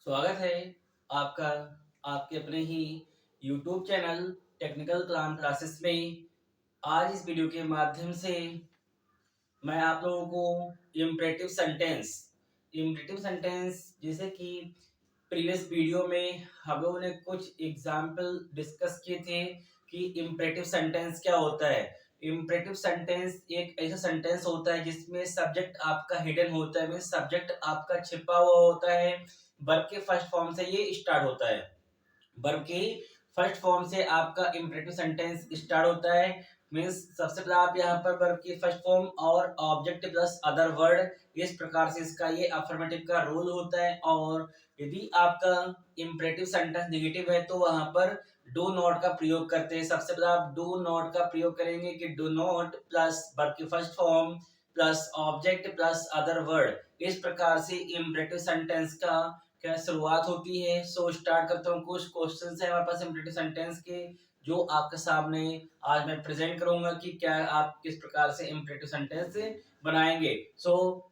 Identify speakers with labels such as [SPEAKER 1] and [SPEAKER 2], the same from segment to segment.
[SPEAKER 1] स्वागत है आपका आपके अपने ही YouTube चैनल टेक्निकल क्लासेस में। आज इस वीडियो के माध्यम से मैं आप लोगों को इम्परेटिव सेंटेंस जैसे कि प्रीवियस वीडियो में हम लोगों ने कुछ एग्जाम्पल डिस्कस किए थे कि इम्परेटिव सेंटेंस क्या होता है। इम्परेटिव सेंटेंस एक ऐसा सेंटेंस होता है जिसमें सब्जेक्ट आपका हिडन होता है, मीन्स सब्जेक्ट आपका छिपा हुआ होता है। वर्ब के फर्स्ट फॉर्म से ये स्टार्ट होता है। वर्ब के फर्स्ट फॉर्म से आपका इम्परेटिव सेंटेंस स्टार्ट होता है। मीन्स सबसे पहले आप यहाँ पर वर्ब की फर्स्ट फॉर्म और ऑब्जेक्ट प्लस अदर वर्ड, इस प्रकार से इसका ये अफर्मेटिव का रोल होता है। और यदि आपका इम्परेटिव सेंटेंस नेगेटिव है तो वहां पर डू नॉट का प्रयोग करते हैं। सबसे पहले आप डू नॉट का प्रयोग करेंगे कि डू नॉट प्लस वर्ब की first form plus object plus other word, इस प्रकार से इम्परेटिव सेंटेंस का क्या शुरुआत होती है। सो स्टार्ट करता हूँ। कुछ क्वेश्चन है हमारे पास इम्परेटिव सेंटेंस के, जो आपके सामने आज मैं प्रेजेंट करूंगा कि क्या आप किस प्रकार से इम्परेटिव सेंटेंस बनाएंगे। सो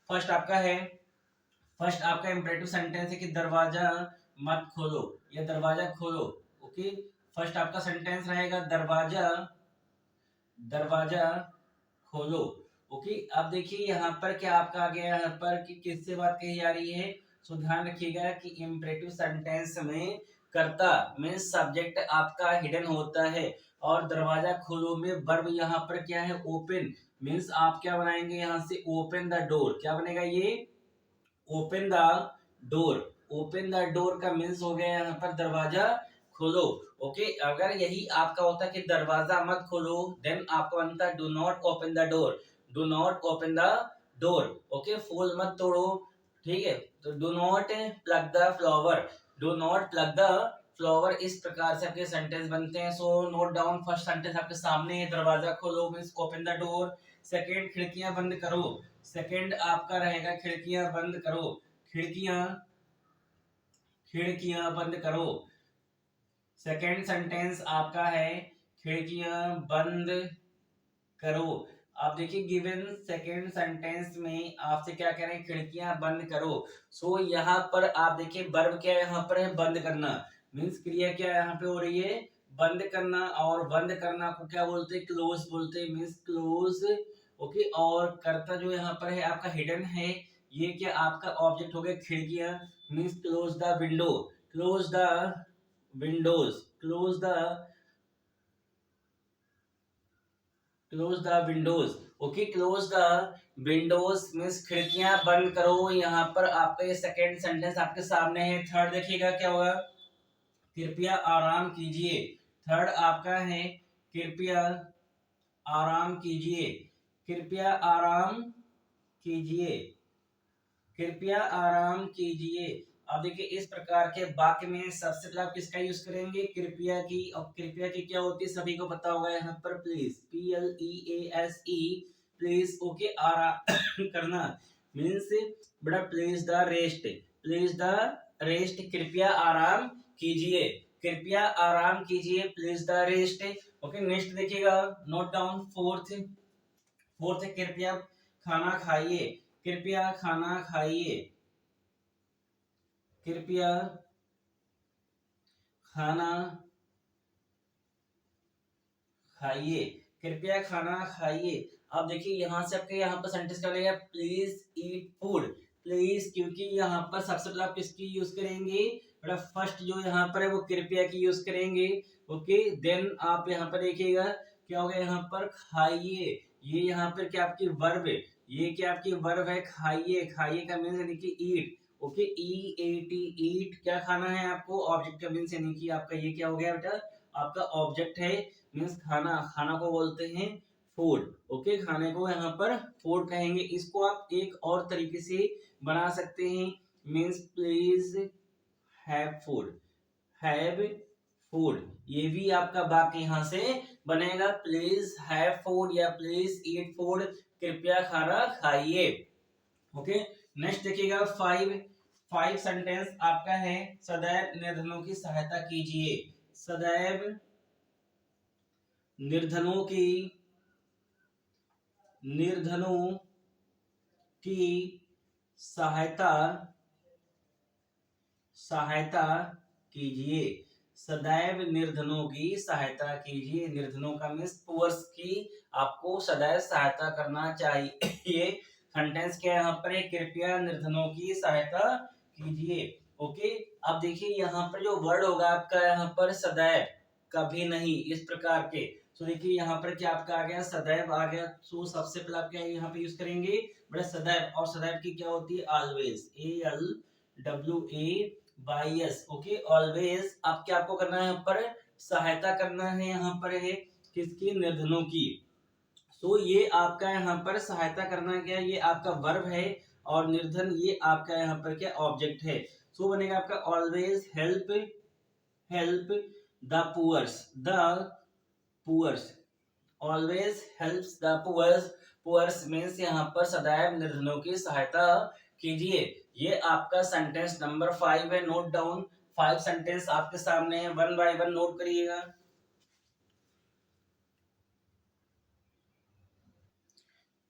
[SPEAKER 1] फर्स्ट आपका इम्परेटिव सेंटेंस है कि दरवाजा मत खोलो या दरवाजा खोलो। ओके, फर्स्ट आपका सेंटेंस रहेगा दरवाजा दरवाजा खोलो। ओके, अब देखिए यहाँ पर क्या आपका आ गया, यहाँ पर कि किससे बात कही जा रही है। सो ध्यान रखिएगा कि इम्परेटिव सेंटेंस में कर्ता मीन्स सब्जेक्ट आपका हिडन होता है और दरवाजा खोलो में वर्ब यहाँ पर क्या है, ओपन। मीन्स आप क्या बनाएंगे यहाँ से, ओपन द डोर। क्या बनेगा ये, open the door. Open the door का मीन्स हो गया यहाँ पर दरवाजा खोलो। ओके, अगर यही आपका होता कि दरवाजा मत खोलो, देन आपका बनता do not open the door. Do not open the door. Okay, फूल मत तोड़ो। ठीक है, तो do not plug the flower. Do not plug the flower, इस प्रकार से आपके सेंटेंस बनते हैं। So note down, first sentence आपके सामने है, दरवाजा खोलो means open the door. Second, खिड़कियां बंद करो। सेकेंड आपका रहेगा खिड़कियां बंद करो। खिड़कियां खिड़कियां बंद करो। सेकेंड सेंटेंस आपका है खिड़कियां बंद करो। आप देखिए गिवन सेकेंड सेंटेंस में आपसे क्या कह रहे हैं, खिड़कियां बंद करो। सो यहाँ पर आप देखिए वर्ब क्या यहाँ पर है, बंद करना। मीन्स क्रिया क्या यहाँ पे हो रही है, बंद करना। और बंद करना को क्या बोलते हैं, क्लोज बोलते हैं, मीन्स क्लोज। ओके, और कर्ता जो यहाँ पर है आपका हिडन है, ये क्या आपका ऑब्जेक्ट हो गया खिड़कियां, means close the window. Close the Windows. Close the Windows. Okay, close the Windows means खिड़कियां बंद करो। यहाँ पर आपका ये सेकेंड सेंटेंस आपके सामने है। थर्ड देखिएगा क्या होगा, कृपया आराम कीजिए। थर्ड आपका है कृपया आराम कीजिए। कृपया आराम कीजिए। कृपया आराम कीजिए। अब देखिए इस प्रकार के वाक्य में सबसे पहले आप किसका यूज करेंगे, कृपया की। और कृपया की क्या होती है सभी को पता होगा, यहाँ पर प्लीज, PLEASE, प्लीज। ओके, आराम करना मीन्स बड़ा please the rest. Please the rest, कृपया आराम कीजिए। कृपया आराम कीजिए, please the rest. Okay, next देखिएगा, नोट डाउन। फोर्थ कृपया खाना खाइए। कृपया खाना खाइए। कृपया खाना खाइए। कृपया खाना खाइए। अब देखिए यहाँ से आपके यहाँ पर सेंटेंस क्या लगेगा, प्लीज ईट फूड। प्लीज, क्योंकि यहाँ पर सबसे पहले आप किसकी यूज करेंगे, बड़ा फर्स्ट जो यहाँ पर है वो कृपया की यूज करेंगे। ओके, देन आप यहाँ पर देखिएगा क्या होगा, यहाँ पर खाइए। ये यहाँ पर क्या आपकी वर्ब है, ये क्या आपकी वर्ब है, खाइए। खाइए का मीन्स यानी कि ईट। ओके, EAT, ईट। क्या खाना है आपको, ऑब्जेक्ट का मीन्स यानी कि आपका ये क्या हो गया बेटा, आपका ऑब्जेक्ट है, मीन्स खाना। खाना को बोलते हैं फूड। ओके, खाने को यहाँ पर फूड कहेंगे। इसको आप एक और तरीके से बना सकते हैं, means please have food. Have food, ये भी आपका वाक्य यहाँ से बनेगा, प्लीज हैव फूड या प्लीज ईट फूड, कृपया खाना खाइए। ओके, नेक्स्ट देखिएगा फाइव सेंटेंस आपका है, सदैव निर्धनों की सहायता कीजिए। सदैव निर्धनों की निर्धनों की सहायता सहायता कीजिए, सदैव निर्धनों की सहायता कीजिए। निर्धनों का मीन्स पुअर्स की आपको सदैव सहायता करना चाहिए। सेंटेंस क्या है यहाँ पर, कृपया निर्धनों की सहायता कीजिए। ओके, अब देखिए यहाँ पर जो वर्ड होगा आपका यहाँ पर सदैव, कभी नहीं, इस प्रकार के। तो देखिए यहाँ पर क्या आपका आ गया, सदैव आ गया। तो सबसे पहले आप क्या यहाँ पे यूज करेंगे बड़ा, सदैव। और सदैव की क्या होती है, ऑलवेज, ALWAYS। Okay, always. अब क्या आपको करना है यहाँ पर, सहायता करना है यहाँ पर है किसकी, निर्धनों की। सो ये आपका यहाँ पर सहायता करना क्या, ये आपका वर्ब है, और निर्धन ये आपका यहाँ पर क्या ऑब्जेक्ट है। सो बनेगा आपका always help, help the poors, the poors, always helps the poors. Poors means यहाँ पर सदैव निर्धनों की सहायता कीजिए। ये आपका सेंटेंस नंबर 5 है, नोट डाउन। 5 सेंटेंस आपके सामने है, वन बाय वन नोट करिएगा।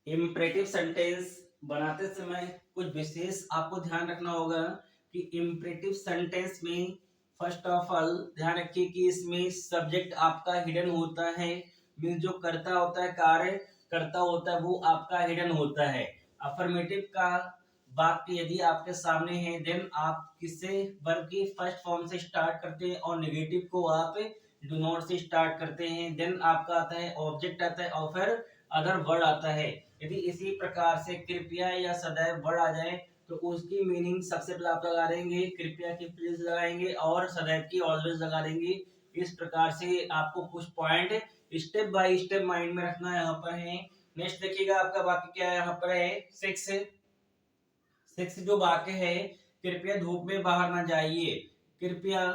[SPEAKER 1] इम्परेटिव सेंटेंस बनाते समय कुछ विशेष आपको ध्यान रखना होगा कि इम्परेटिव सेंटेंस में फर्स्ट ऑफ ऑल ध्यान रखिए कि इसमें सब्जेक्ट आपका हिडन होता है। मीन्स जो करता होता है, कार्य करता होता है, वो आपका हिडन होता है। अफर्मेटिव का वाक्य यदि आपके सामने है, देन आप किससे, वर्ब की फर्स्ट फॉर्म से स्टार्ट करते हैं, और नेगेटिव को आप डू नॉट से स्टार्ट करते हैं। देन आपका आता है ऑब्जेक्ट आता है, और फिर अदर वर्ड आता है। यदि इसी प्रकार से कृपया या सदैव वर्ड आ जाए तो उसकी मीनिंग सबसे पहले आप लगा देंगे, कृपया की प्लीज लगाएंगे, और सदैव की ऑलवेज लगा देंगे। इस प्रकार से आपको कुछ point step by step mind में रखना यहाँ पर है। नेक्स्ट देखिएगा आपका वाक्य क्या है, यहाँ पर है 6 जो वाक्य है, कृपया धूप में बाहर ना जाइए। कृपया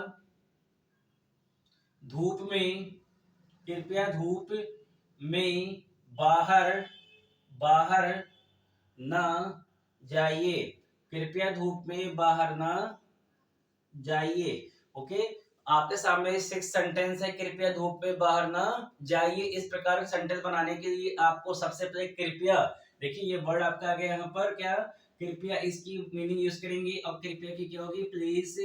[SPEAKER 1] धूप में, कृपया धूप में बाहर, बाहर ना जाइए। कृपया धूप में बाहर ना जाइए। ओके, आपके सामने 6 सेंटेंस है, कृपया धूप में बाहर ना जाइए। इस प्रकार का सेंटेंस बनाने के लिए आपको सबसे पहले कृपया, देखिए ये वर्ड आपका आ गया यहाँ पर क्या, कृपया, इसकी मीनिंग यूज करेंगे। अब कृपया की क्या होगी, प्लीज।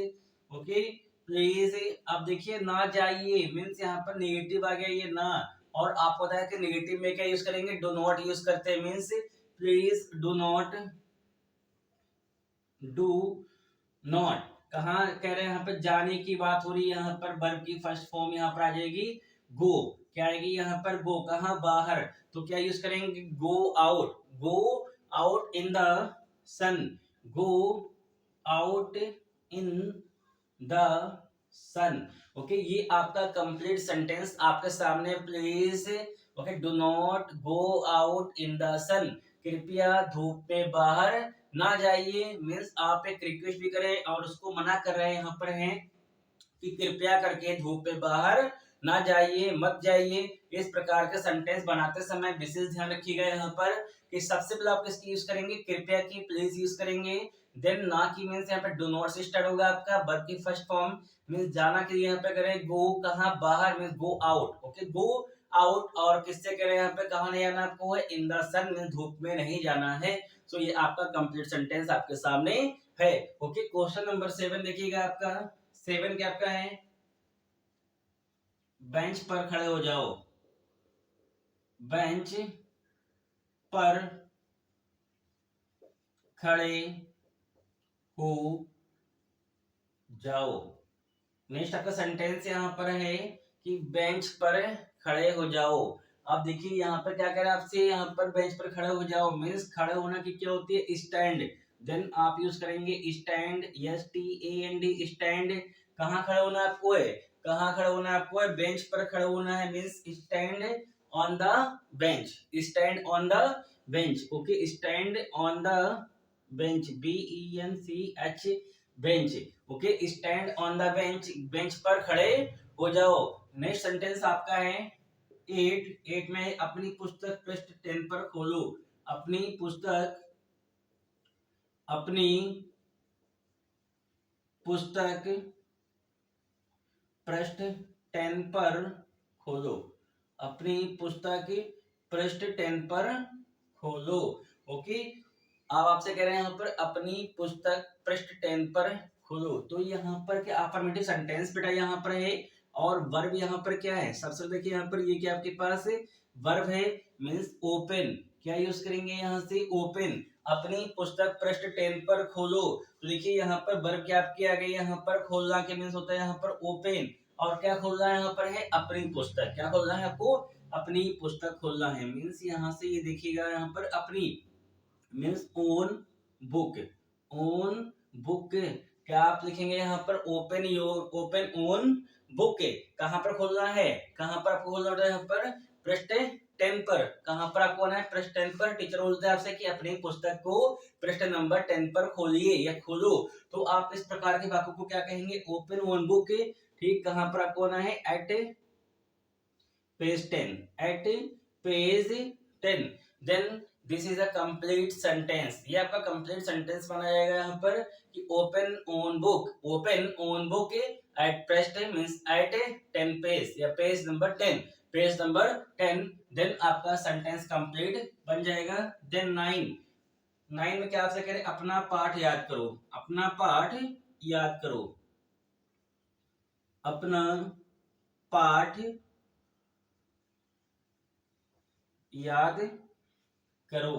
[SPEAKER 1] Okay, please. अब देखिए ना जाइए मीन्स यहाँ पर नेगेटिव आ गया ये ना, और आपको पता है कि नेगेटिव में क्या यूज करेंगे, डू नॉट यूज करते हैं। Means please do not, do not. कहाँ कह रहे हैं, यहाँ पर जाने की बात हो रही है, यहाँ पर वर्ब की फर्स्ट फॉर्म यहाँ पर आ जाएगी गो। क्या आएगी यहाँ पर, गो। कहाँ, बाहर। तो क्या यूज करेंगे, go out, go out in the sun, go out in the sun. Okay, ये आपका कंप्लीट सेंटेंस आपके सामने, please. Okay, do not go out in the sun, कृपया धूप में बाहर ना जाइए। मीन्स आप एक रिक्वेस्ट भी करें और उसको मना कर रहे हैं यहाँ पर हैं कि कृपया करके धूप में बाहर ना जाइए, मत जाइए। इस प्रकार के सेंटेंस बनाते समय विशेष ध्यान रखिएगा यहाँ पर कि सबसे पहले आप किसकी यूज करेंगे, कृपया की, प्लीज यूज करेंगे। देन ना की मीन्स यहाँ पे डू नॉट से स्टार्ट होगा आपका, वर्ब की फर्स्ट फॉर्म। मीन्स जाना के लिए यहाँ पे करें गो, कहाँ, बाहर, means go out. Okay, go out, और किससे करें यहाँ पे, कहाँ नहीं जाना आपको है, इन द सन, मीन्स धूप में नहीं जाना है। सो ये आपका कंप्लीट सेंटेंस आपके सामने है। ओके, क्वेश्चन नंबर 7 देखिएगा आपका। 7 क्या आपका है, बेंच पर खड़े हो जाओ। बेंच पर खड़े हो जाओ। नेक्स्ट आपका सेंटेंस यहाँ पर है कि बेंच पर खड़े हो जाओ। अब देखिए यहाँ पर क्या कह रहा है आपसे, यहाँ पर बेंच पर खड़े हो जाओ मीन्स खड़े होना की क्या होती है, स्टैंड। देन आप यूज करेंगे स्टैंड, STAND, स्टैंड। कहाँ खड़े होना आपको है, कहाँ खड़े होना आपको है, बेंच पर खड़े होना है, means stand on the bench, stand on the bench. Okay, stand on the bench, BENCH, bench. Okay, stand on the bench, bench पर खड़े हो जाओ। नेक्स्ट सेंटेंस आपका है 8 में, अपनी पुस्तक पृष्ठ 10 पर खोलो। अपनी पुस्तक, अपनी पुस्तक पृष्ठ 10 पर खोलो। अपनी पुस्तक पृष्ठ 10 पर खोलो। ओके, अब आपसे कह रहे हैं यहाँ पर अपनी पुस्तक पृष्ठ 10 पर खोलो। तो यहाँ पर क्या अफर्मेटिव सेंटेंस बेटा यहाँ पर है, और वर्ब यहाँ पर क्या है, सबसे देखिए यहाँ पर ये क्या आपके पास वर्ब है, मीन्स ओपन। क्या यूज करेंगे यहाँ से, ओपन। अपनी पुस्तक पृष्ठ 10 पर खोलो। तो देखिए यहाँ पर वर्ब क्या आपकी आ गई, यहाँ पर खोलना के मीन्स होता है यहाँ पर ओपन, और क्या खोलना है यहाँ पर है, अपनी पुस्तक। क्या खोलना है आपको, अपनी पुस्तक खोलना है, मीन्स यहाँ से ये देखिएगा यहाँ पर अपनी means own book, own book. क्या आप लिखेंगे यहाँ पर open your, open own book. कहाँ पर खोलना है, कहाँ पर आपको खोलना है, यहाँ पर पृष्ठ 10 पर। कहाँ पर आपको आना है, पृष्ठ 10 पर। टीचर बोलते हैं आपसे कि अपनी पुस्तक को पृष्ठ नंबर 10 पर खोलिए या खोलो। तो आप इस प्रकार के वाक्यों को क्या कहेंगे, ओपन ओन बुक। ठीक, कहाँ पर आपको आना है, at page 10, at page 10। Then this is a complete sentence. ये आपका कंप्लीट सेंटेंस बना जाएगा यहाँ पर कि open on book, open on book at pressed means at 10 page या page number 10, page number 10। Then आपका सेंटेंस कंप्लीट बन जाएगा। देन 9 में क्या आपसे कह रहे हैं, अपना पाठ याद करो, अपना पाठ याद करो, अपना पाठ याद करो।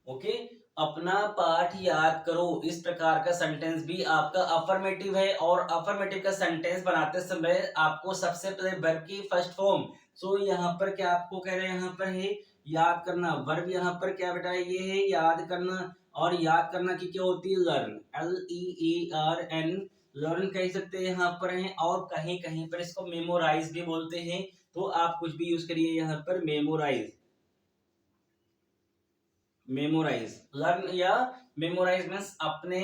[SPEAKER 1] ओके, अपना पाठ याद करो। इस प्रकार का सेंटेंस भी आपका अफर्मेटिव है, और अफर्मेटिव का सेंटेंस बनाते समय आपको सबसे पहले वर्ब की फर्स्ट फॉर्म, सो यहाँ पर क्या आपको कह रहे हैं, यहाँ पर है याद करना। वर्ब यहाँ पर क्या बेटा ये है, याद करना। और याद करना की क्या होती है, लर्न, LEARN, लर्न कह सकते हैं यहाँ पर है, और कहीं कहीं पर इसको मेमोराइज भी बोलते हैं। तो आप कुछ भी यूज करिए यहाँ पर, मेमोराइज, मेमोराइज, लर्न या मेमोराइज मीन्स अपने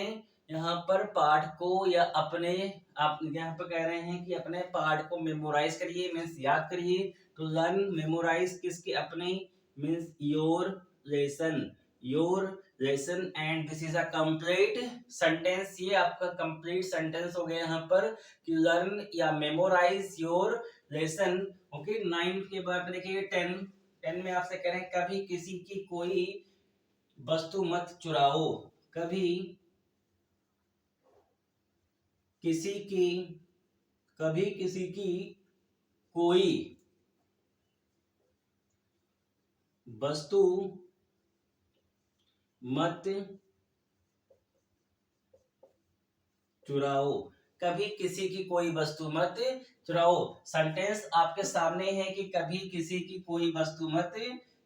[SPEAKER 1] यहाँ पर पाठ को या अपने, आप यहाँ पर कह रहे हैं कि अपने पाठ को मेमोराइज करिए मीन्स याद करिए। तो लर्न मेमोराइज किसके, अपने, means your lesson, your lesson. And this is a complete sentence. ये आपका कंप्लीट सेंटेंस हो गया यहाँ पर कि लर्न या मेमोराइज योर लेसन। ओके, 9 के बाद देखिए 10 में आपसे कह रहे हैं कभी किसी की कोई वस्तु मत चुराओ, कभी किसी की, कभी किसी की कोई वस्तु मत चुराओ, कभी किसी की कोई वस्तु मत चुराओ। सेंटेंस आपके सामने है कि कभी किसी की कोई वस्तु मत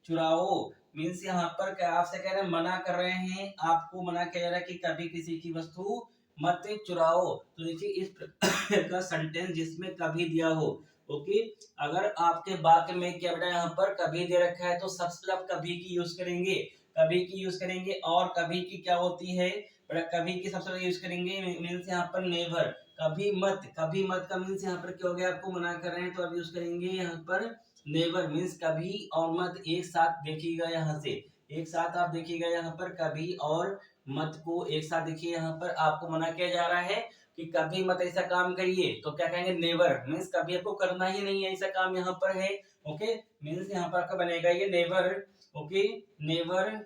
[SPEAKER 1] चुराओ, मीन्स यहाँ पर क्या आपसे कह रहे हैं, मना कर रहे हैं, आपको मना किया जा रहा है कि कभी किसी की वस्तु मत चुराओ। तो देखिए इस प्रकार का सेंटेंस जिसमें कभी दिया हो। ओके, अगर आपके वाक्य में क्या बेटा यहाँ पर कभी दे रखा है तो सबसे पहले आप कभी की यूज करेंगे, कभी की यूज करेंगे। और कभी की क्या होती है, कभी की सबसे पहले यूज करेंगे मीन्स यहाँ पर नेवर, कभी मत, कभी मत का मीन्स यहाँ पर क्या हो गया, आपको मना कर रहे हैं तो अब यूज करेंगे यहाँ पर नेवर, मीन्स कभी और मत एक साथ देखिएगा, यहाँ से एक साथ आप देखिएगा यहाँ पर कभी और मत को एक साथ देखिए। यहाँ पर आपको मना किया जा रहा है कि कभी मत ऐसा काम करिए, तो क्या कहेंगे, नेवर, मीन्स कभी आपको करना ही नहीं है ऐसा काम यहाँ पर है। ओके, मीन्स यहाँ पर आपका बनेगा ये never. Okay, never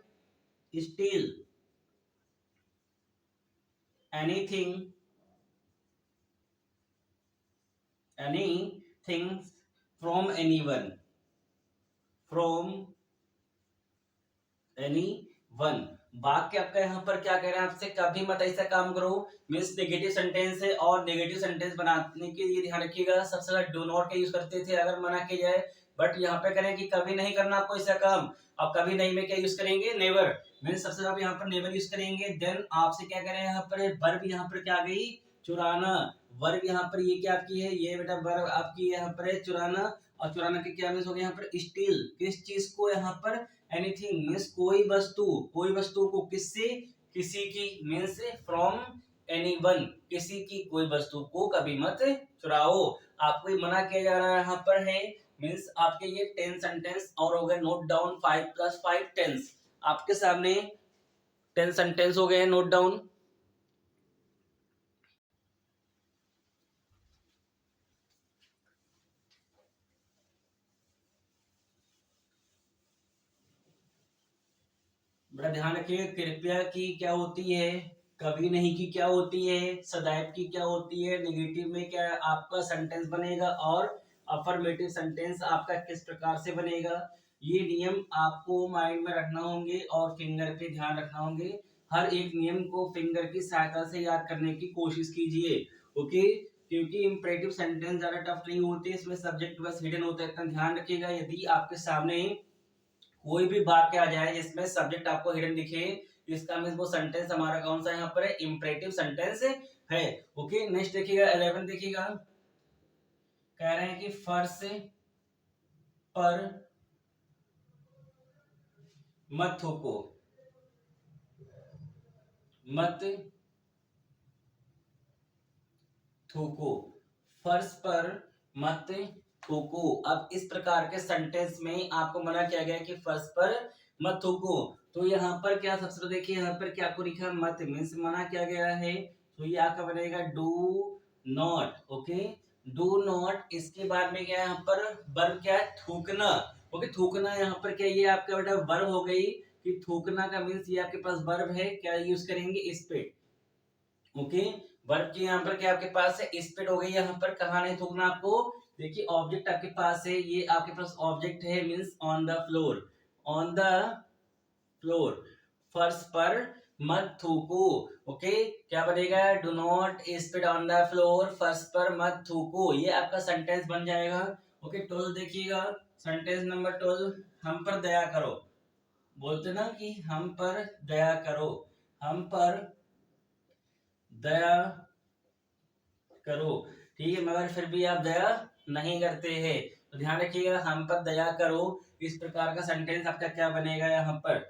[SPEAKER 1] steel anything, anything from anyone, from anyone। वाक्य आपका यहाँ पर क्या कह रहे हैं आपसे, कभी मत ऐसा काम करो, मीन्स नेगेटिव सेंटेंस है। और नेगेटिव सेंटेंस बनाने के लिए ध्यान रखिएगा सबसे ज्यादा डू नॉट का यूज करते थे अगर मना किया जाए, बट यहाँ पे करें कि कभी नहीं करना आपको ऐसा काम। अब कभी नहीं में क्या यूज करेंगे, नेवर, मीन्स सबसे ज्यादा यहाँ पर नेवर यूज करेंगे। देन आपसे क्या करें यहाँ पर, वर्ब यहाँ पर क्या आ गई, चुराना। वर्ब यहाँ पर ये क्या आपकी है, ये बेटा वर्ब आपकी यहाँ पर है चुराना। और चुराना के क्या मीन्स हो गया यहाँ पर, स्टील, किस चीज को, यहाँ पर एनीथिंग मीन्स कोई वस्तु, कोई वस्तु को किससे, किसी की, मीन्स फ्रॉम एनीवन, किसी की कोई वस्तु को कभी मत चुराओ। आपको ये मना किया जा रहा है यहाँ पर है, मीन्स आपके ये 10 सेंटेंस और हो गए नोट डाउन, 5 + 5 10 आपके सामने 10 सेंटेंस हो गए नोट डाउन। बड़ा ध्यान रखिए कृपया की क्या होती है, कभी नहीं की क्या होती है, सदैव की क्या होती है, नेगेटिव में क्या आपका सेंटेंस बनेगा, और अफर्मेटिव सेंटेंस आपका किस प्रकार से बनेगा। ये नियम आपको माइंड में रखना होंगे और फिंगर पे ध्यान रखना होंगे। हर एक नियम को फिंगर की सहायता से याद करने की कोशिश कीजिए। ओके, क्योंकि इंपरेटिव सेंटेंस ज्यादा टफ नहीं होते, इसमें सब्जेक्ट बस हिडन होता है, इतना ध्यान रखिएगा। यदि आपके सामने कोई भी वाक्य आ जाए जिसमें सब्जेक्ट आपको हिडन दिखे, इसका मीन वो सेंटेंस हमारा कौन सा यहाँ पर है, इंपरेटिव सेंटेंस है। ओके, नेक्स्ट देखिएगा 11 देखिएगा, कह रहे हैं कि फर्श पर मत थूको, मत थूको, फर्श पर मत थूको। अब इस प्रकार के सेंटेंस में आपको मना किया गया कि फर्श पर मत थूको, तो यहाँ पर क्या सबसे देखिए, यहाँ पर क्या आपको लिखा मत मीन्स मना किया गया है, तो ये आपका बनेगा do not. Okay, do not, इसके बाद में क्या है यहाँ पर वर्ब क्या है, थूकना। ओके, थूकना यहाँ पर क्या, ये आपका बेटा वर्ब हो गई कि थूकना का मीन्स ये आपके पास वर्ब है, क्या यूज करेंगे, इस पे। ओके, वर्ब की यहाँ पर क्या आपके पास है, स्पिड हो गई, यहाँ पर कहा नहीं थूकना आपको। देखिए ऑब्जेक्ट आपके पास है, ये आपके पास ऑब्जेक्ट है means on the floor, on the floor, फर्श पर मत थूको। ओके, क्या बनेगा, do not speed on the floor, फर्श पर मत थूको, ये आपका सेंटेंस बन जाएगा। ओके, 12 देखिएगा, सेंटेंस नंबर 12, हम पर दया करो। बोलते ना कि हम पर दया करो, हम पर दया करो, ठीक है, मगर फिर भी आप दया नहीं करते हैं, तो ध्यान रखिएगा, हम पर दया करो, इस प्रकार का सेंटेंस आपका क्या बनेगा यहाँ पर,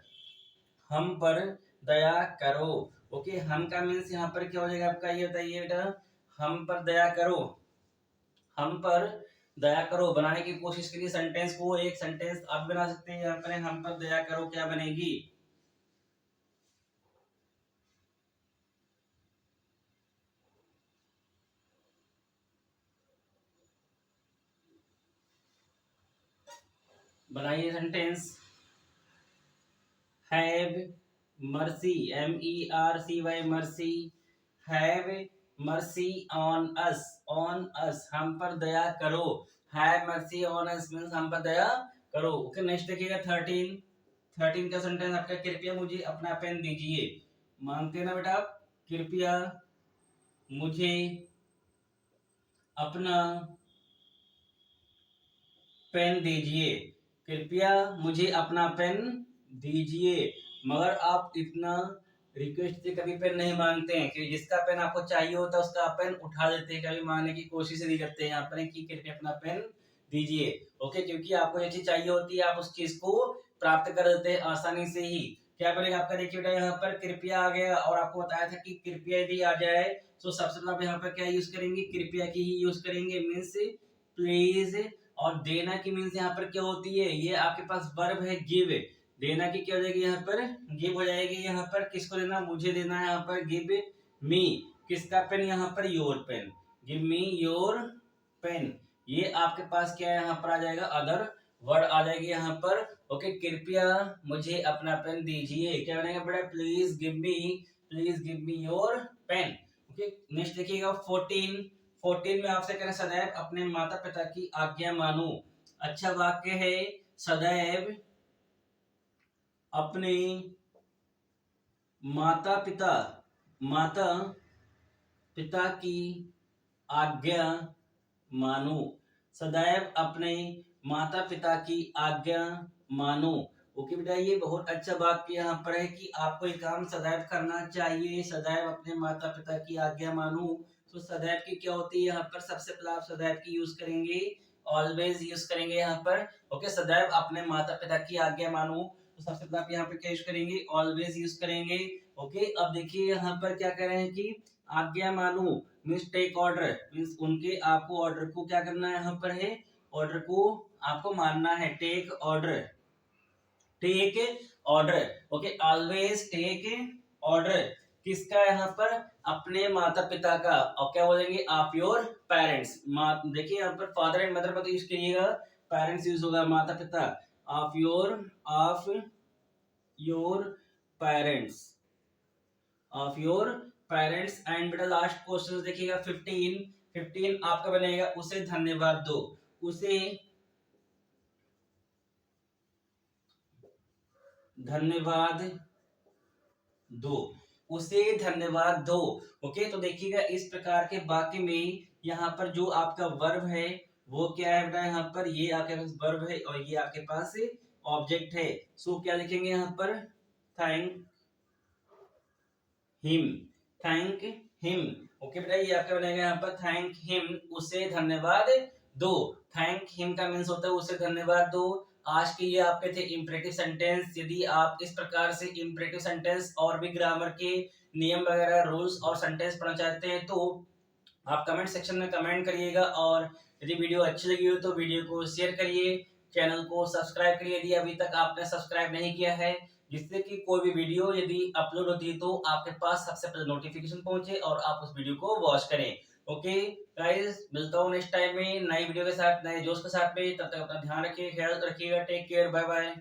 [SPEAKER 1] हम पर दया करो। ओके, हम का मीन्स यहाँ पर क्या हो जाएगा आपका, ये बताइए बेटा, हम पर दया करो, हम पर दया करो बनाने की कोशिश करिए सेंटेंस को, एक सेंटेंस आप बना सकते हैं यहाँ पर, हम पर दया करो क्या बनेगी, बनाइए sentence. Have mercy, MERCY, mercy, have mercy on us, हम पर दया करो, have mercy on us means हम पर दया करो। ओके, नेक्स्ट देखिएगा 13, 13 का सेंटेंस आपका, कृपया मुझे अपना पेन दीजिए, मांगते हैं ना बेटा आप, कृपया मुझे अपना पेन दीजिए, कृपया मुझे अपना पेन दीजिए, मगर आप इतना रिक्वेस्ट से कभी पेन नहीं मांगते हैं कि जिसका पेन आपको चाहिए होता है उसका आप पेन उठा देते हैं, कभी मांगने की कोशिश नहीं करते हैं यहाँ पर कि कृपया अपना पेन दीजिए। ओके, क्योंकि आपको जो चीज चाहिए होती है आप उस चीज को प्राप्त कर देते हैं आसानी से ही। क्या बनेगा आपका, देखिए बेटा यहाँ पर कृपया आ गया, और आपको बताया था कि कृपया यदि आ जाए तो सबसे पहले आप यहाँ पर क्या यूज करेंगे, कृपया की ही यूज करेंगे मीन्स प्लीज, और देना की मीन्स यहाँ पर क्या होती है, ये आपके पास वर्ब है गिव, देना की क्या हो जाएगी यहाँ पर, गिव हो जाएगी, यहाँ पर किसको देना, मुझे देना है यहाँ पर, गिव मी, किसका पेन यहाँ पर, your pen, give me your pen, ये आपके पास क्या है यहाँ पर आ जाएगा, अदर वर्ड आ जाएगी यहाँ पर। ओके, कृपया मुझे अपना पेन दीजिए, क्या बनेगा बेटा, please give me your pen. Okay, next देखिएगा 14, 14 में आपसे करें सदैव अपने माता पिता की आज्ञा मानो, अच्छा वाक्य है, सदैव अपने माता पिता, माता पिता की आज्ञा मानो, सदैव अपने माता पिता की आज्ञा मानो। ओके बेटा, ये बहुत अच्छा वाक्य यहाँ पर है कि आपको ये काम सदैव करना चाहिए, सदैव अपने माता पिता की आज्ञा मानो। तो सदैव की क्या होती है यहाँ पर, सबसे पहले आप सदैव की यूज करेंगे, ऑलवेज यूज करेंगे यहाँ पर। ओके, सदैव अपने माता पिता की आज्ञा मानो, तो सबसे पहले आप यहाँ पे क्या यूज करेंगे, ऑलवेज यूज करेंगे। ओके, अब देखिए यहाँ पर क्या कह रहे हैं कि आज्ञा मानो मीन्स टेक ऑर्डर, मीन्स उनके आपको ऑर्डर को क्या करना है यहाँ पर है, ऑर्डर को आपको मानना है, take order, take order. Okay, always take order, किसका यहाँ पर, अपने माता पिता का, और क्या बोलेंगे, आप योर पेरेंट्स, देखिए यहाँ पर फादर एंड मदर का यूज करिएगा, पेरेंट्स यूज होगा, माता पिता, of your parents, of your parents. And बेटा लास्ट क्वेश्चन देखिएगा 15 आपका बनेगा उसे धन्यवाद दो, उसे धन्यवाद दो, उसे धन्यवाद दो। ओके, तो देखिएगा इस प्रकार के वाक्य में यहाँ पर जो आपका वर्ब है वो क्या है बेटा, यहाँ पर ये आपके पास वर्ब है और ये आपके पास ऑब्जेक्ट है। सो क्या लिखेंगे यहाँ पर, thank him, thank him. Okay बेटा, ये आपका बनेगा यहाँ पर थैंक हिम, उसे धन्यवाद दो। थैंक हिम का मीन्स होता है उसे धन्यवाद दो। आज के ये आपके थे इंपरेटिव सेंटेंस। यदि आप इस प्रकार से इंपरेटिव सेंटेंस और भी ग्रामर के नियम वगैरह रूल्स और सेंटेंस पढ़ना चाहते हैं तो आप कमेंट सेक्शन में कमेंट करिएगा। और यदि वीडियो अच्छी लगी हो तो वीडियो को शेयर करिए, चैनल को सब्सक्राइब करिए यदि अभी तक आपने सब्सक्राइब नहीं किया है, जिससे कि कोई भी वीडियो यदि अपलोड होती है तो आपके पास सबसे पहले नोटिफिकेशन पहुंचे और आप उस वीडियो को वॉच करें। ओके गाइस, मिलता हूँ नेक्स्ट टाइम में नई वीडियो के साथ, नए जोश के साथ में। तब तक अपना ध्यान रखिए, ख्याल रखिएगा, टेक केयर, बाय बाय।